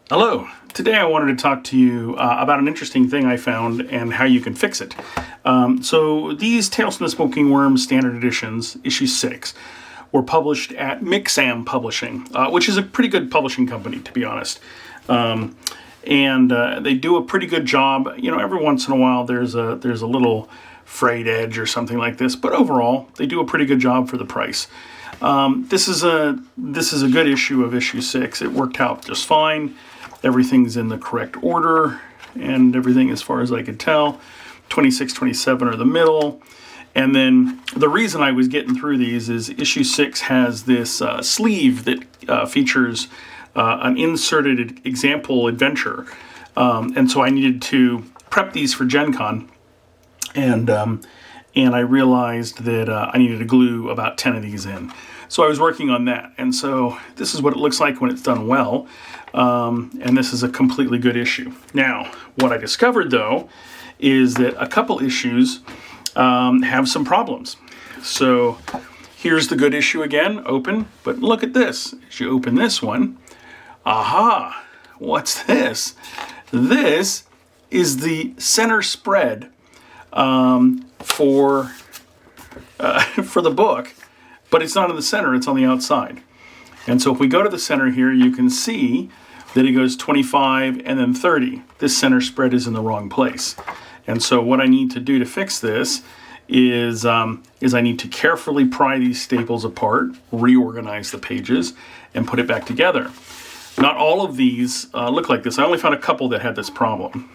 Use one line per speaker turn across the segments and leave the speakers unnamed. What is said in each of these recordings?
Hello. Today I wanted to talk to you about an interesting thing I found and how you can fix it. So these Tales from the Smoking Wyrm standard editions, issue 6, were published at Mixam Publishing, which is a pretty good publishing company, to be honest. And they do a pretty good job. You know, every once in a while there's a little frayed edge or something like this, but overall they do a pretty good job for the price. This is a good issue of issue 6. It worked out just fine. Everything's in the correct order and everything as far as I could tell. 26, 27 are the middle. And then the reason I was getting through these is issue 6 has this sleeve that features an inserted example adventure. And so I needed to prep these for Gen Con. And I realized that I needed to glue about 10 of these in. So I was working on that. And so this is what it looks like when it's done well. And this is a completely good issue. Now, what I discovered, though, is that a couple issues have some problems. So here's the good issue again, open. But look at this. As you open this one, aha, what's this? This is the center spread for the book, but it's not in the center, it's on the outside. And so if we go to the center here, you can see that it goes 25 and then 30. This center spread is in the wrong place. And so what I need to do to fix this is I need to carefully pry these staples apart, reorganize the pages, and put it back together. Not all of these look like this. I only found a couple that had this problem.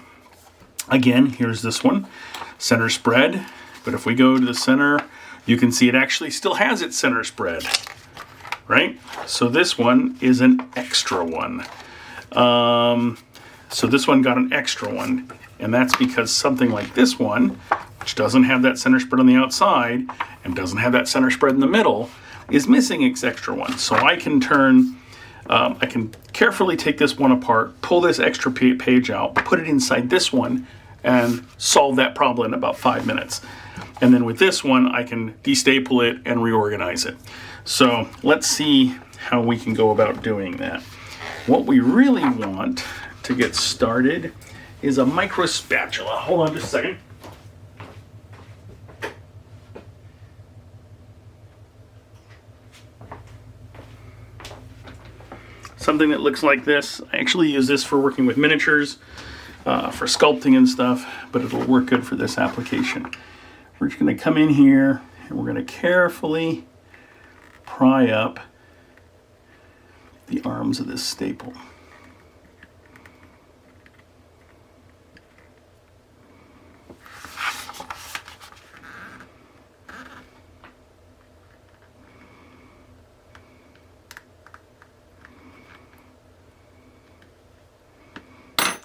Again, here's this one, center spread. But if we go to the center, you can see it actually still has its center spread, right? So this one is an extra one. So this one got an extra one, and that's because something like this one, which doesn't have that center spread on the outside and doesn't have that center spread in the middle, is missing its extra one. So I can I can carefully take this one apart, pull this extra page out, put it inside this one, and solve that problem in about 5 minutes. And then with this one, I can destaple it and reorganize it. So let's see how we can go about doing that. What we really want to get started is a micro spatula. Hold on just a second. Something that looks like this. I actually use this for working with miniatures, for sculpting and stuff, but it'll work good for this application. We're just going to come in here and we're going to carefully pry up the arms of this staple.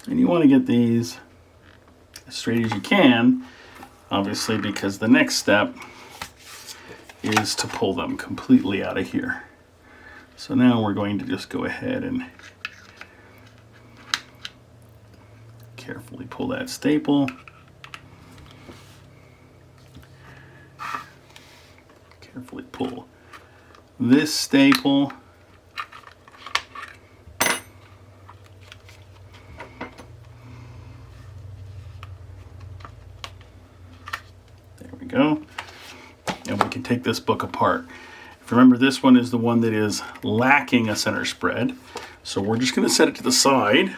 And you want to get these as straight as you can, obviously, because the next step is to pull them completely out of here. So now we're going to just go ahead and carefully pull that staple. Carefully pull this staple. Go, and we can take this book apart. If you remember, this one is the one that is lacking a center spread, so we're just going to set it to the side.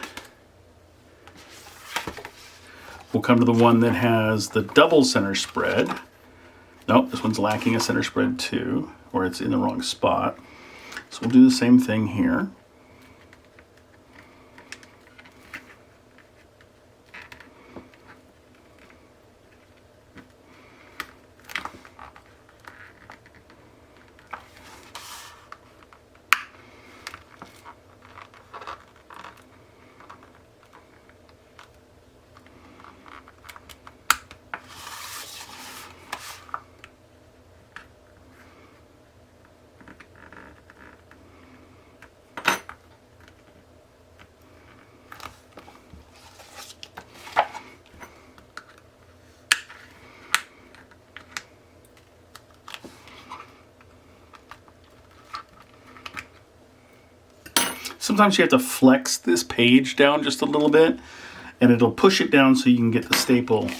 We'll come to the one that has the double center spread. Nope, this one's lacking a center spread too, or it's in the wrong spot. So we'll do the same thing here. Sometimes you have to flex this page down just a little bit, and it'll push it down so you can get the staple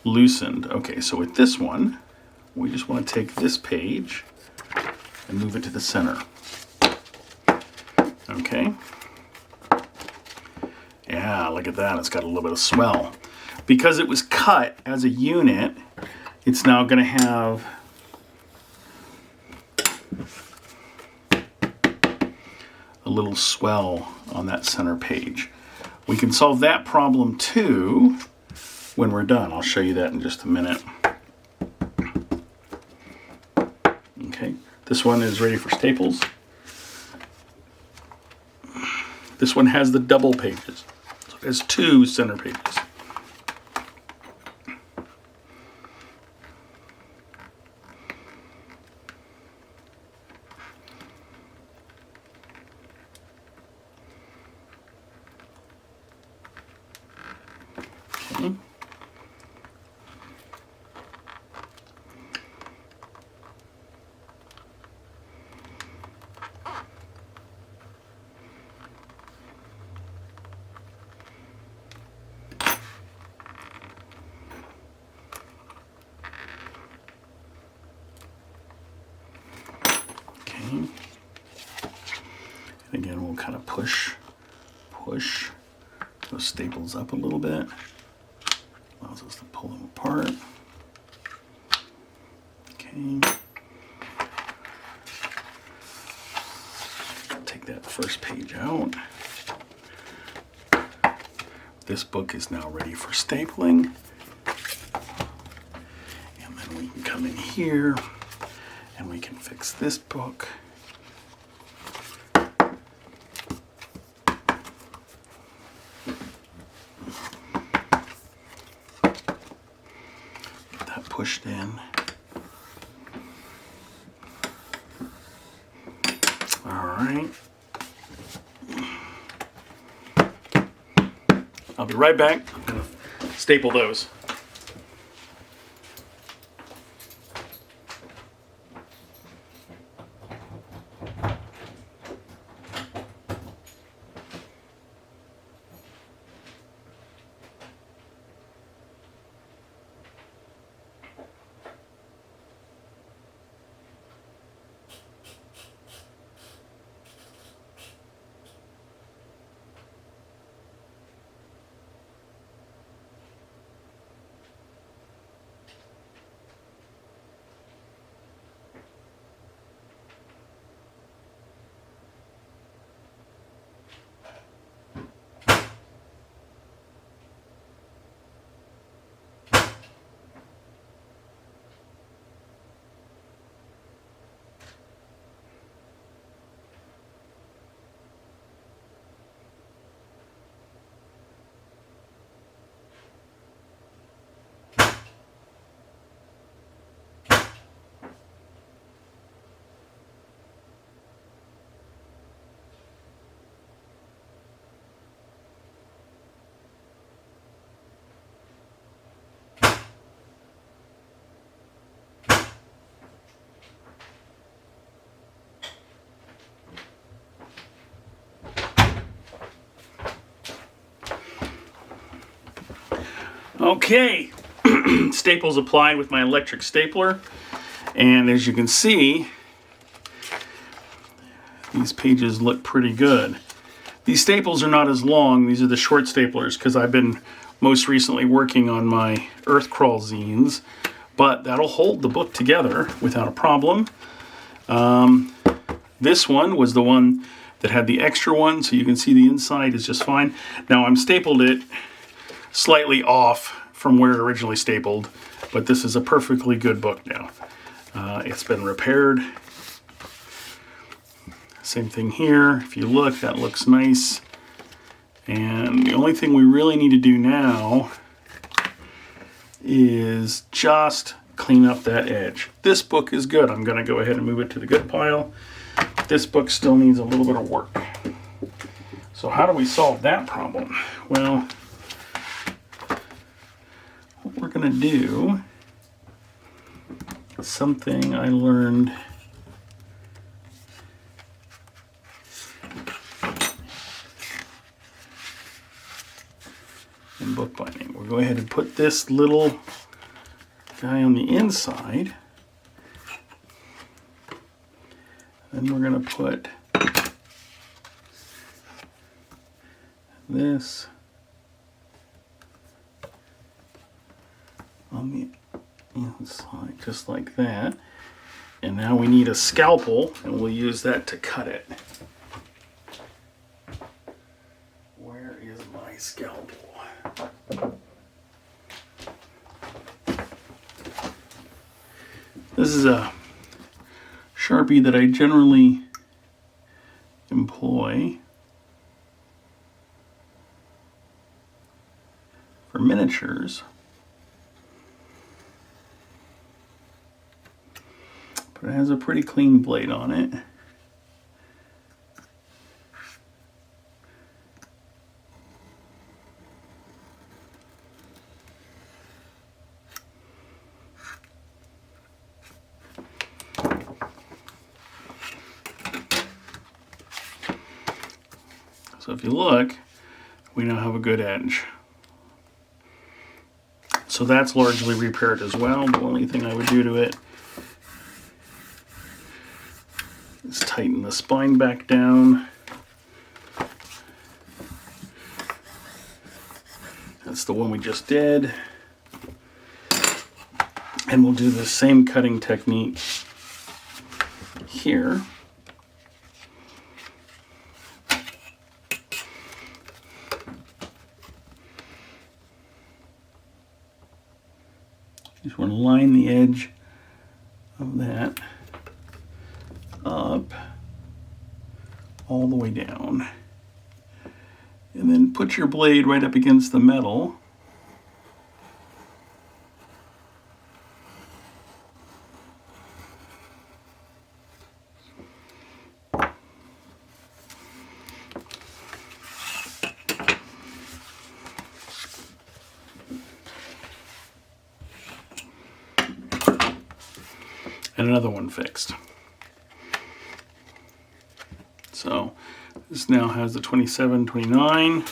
loosened. Okay, so with this one, we just want to take this page and move it to the center. Okay. Yeah, look at that. It's got a little bit of swell. Because it was cut as a unit, it's now going to have a little swell on that center page. We can solve that problem too when we're done. I'll show you that in just a minute. Okay, this one is ready for staples. This one has the double pages. So it has 2 center pages. Okay. And again, we'll kind of push those staples up a little bit. Allows us to pull them apart. Okay. Take that first page out. This book is now ready for stapling. And then we can come in here and we can fix this book. Get that pushed in. All right. I'll be right back. I'm going to staple those. Okay, staples applied with my electric stapler, and as you can see, these pages look pretty good. These staples are not as long. These are the short staplers because I've been most recently working on my Earth Crawl zines, but that'll hold the book together without a problem. This one was the one that had the extra one, so you can see the inside is just fine. Now I'm stapled it slightly off from where it originally stapled, but this is a perfectly good book now. It's been repaired. Same thing here. If you look, that looks nice. And the only thing we really need to do now is just clean up that edge. This book is good. I'm going to go ahead and move it to the good pile. This book still needs a little bit of work. So how do we solve that problem? Well, what we're going to do is something I learned and bookbinding. We'll go ahead and put this little guy on the inside. Then we're going to put this on the inside, just like that. And now we need a scalpel, and we'll use that to cut it. Where is my scalpel? This is a Sharpie that I generally employ for miniatures. But it has a pretty clean blade on it. So if you look, we now have a good edge. So that's largely repaired as well. The only thing I would do to it is tighten the spine back down. That's the one we just did. And we'll do the same cutting technique here. Just want to line the edge of that up all the way down. And then put your blade right up against the metal. And another one fixed. So this now has the 27, 29.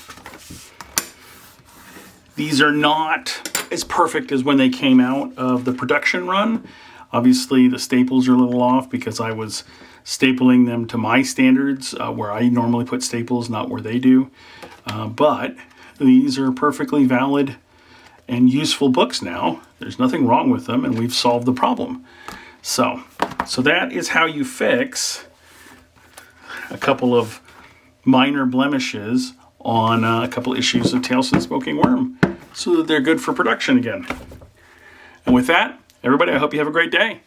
These are not as perfect as when they came out of the production run. Obviously the staples are a little off because I was stapling them to my standards where I normally put staples, not where they do. But these are perfectly valid and useful books now. There's nothing wrong with them, and we've solved the problem. So that is how you fix a couple of minor blemishes on a couple issues of Tales from the Smoking Wyrm so that they're good for production again. And with that, everybody, I hope you have a great day.